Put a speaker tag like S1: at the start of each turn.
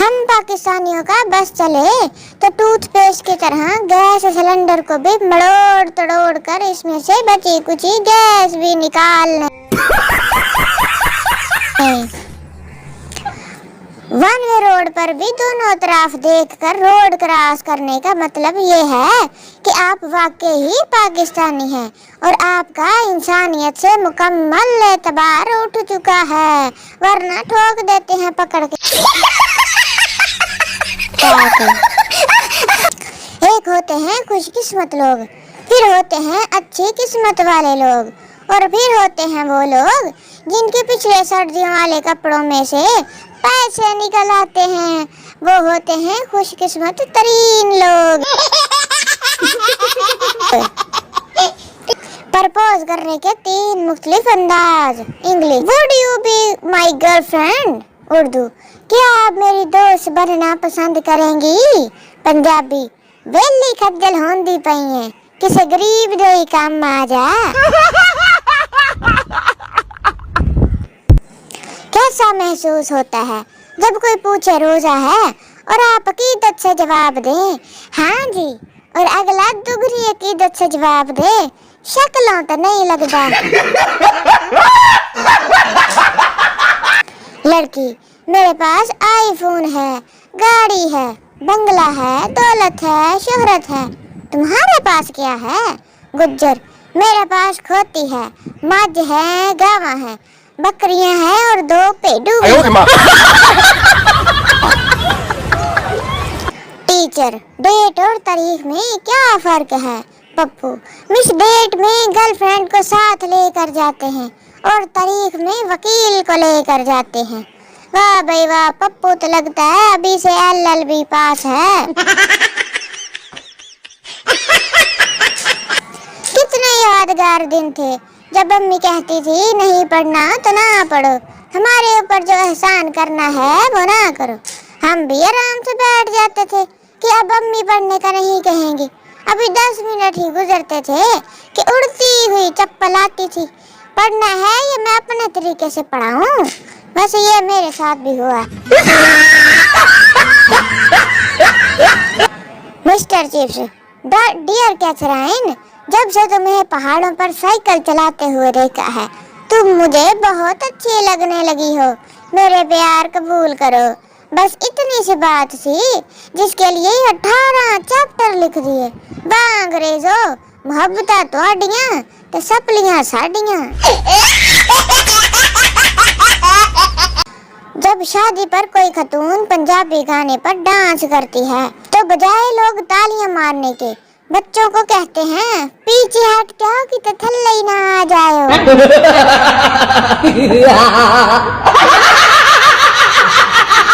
S1: हम पाकिस्तानियों का बस चले तो टूथपेस्ट की तरह गैस सिलेंडर को भी मड़ोड़ तड़ोड़ कर इसमें से बची कुची गैस भी निकालने। वन वे रोड पर भी दोनों तरफ देखकर रोड क्रॉस करने का मतलब ये है कि आप वाकई ही पाकिस्तानी हैं और आपका इंसानियत से मुकम्मल एतबार उठ चुका है, वरना ठोक देते हैं पकड़ के। एक होते हैं खुशकिस्मत लोग, फिर होते हैं अच्छी किस्मत वाले लोग, और फिर होते हैं वो लोग जिनके पिछले सर्दियों वाले कपड़ों में से पैसे निकल आते हैं। वो होते हैं खुशकिस्मत तरीन लोग। प्रपोज करने के 3 मुख्तलिफ अंदाज। English, would you be my girlfriend? Urdu, क्या आप मेरी दोस्त बनना पसंद करेंगी? पंजाबी, वेली खज्जल होंदी पई है, किसे गरीब दे काम आ जा। कैसा महसूस होता है जब कोई पूछे रोजा है और आप अकीदत से जवाब दें हाँ जी, और अगला दुगनी अकीदत से जवाब दे शक्लों तो नहीं लगता। लड़की, मेरे पास आईफोन है, गाड़ी है, बंगला है, दौलत है, शोहरत है, तुम्हारे पास क्या है? गुज्जर, मेरे पास खोती है, मज है, गावा है, बकरियां हैं और 2 पेडू। टीचर, डेट और तारीख में क्या फर्क है? पप्पू, मिस डेट में गर्लफ्रेंड को साथ लेकर जाते हैं और तारीख में वकील को लेकर जाते हैं। वाह भाई वाह, पप्पू तो लगता है अभी से LLB पास है। कितने यादगार दिन थे जब मम्मी कहती थी नहीं पढ़ना तो ना पढ़ो, हमारे ऊपर जो एहसान करना है वो ना करो। हम भी आराम से बैठ जाते थे कि अब मम्मी पढ़ने का नहीं कहेंगी। अभी 10 मिनट ही गुजरते थे कि उड़ती हुई चप्पल आती थी। पढ़ना है ये मैं अपने तरीके से पढ़ाऊं। वैसे ये मेरे साथ भी हुआ। मिस्टर चिप्स, डियर कैथराइन, जब से तुम्हें पहाड़ों पर साइकिल चलाते हुए देखा है तुम मुझे बहुत अच्छी लगने लगी हो। मेरे प्यार कबूल करो। बस इतनी सी बात थी जिसके लिए 18 चैप्टर लिख दिए। वाह अंग्रेजो, मुहब्बतां तुहाडियां ते सपलियां साडियां। जब शादी पर कोई खतून पंजाबी गाने पर डांस करती है तो बजाय लोग तालियां मारने के बच्चों को कहते हैं पीछे हट जाओ कि थल्ले ही ना आ जाओ।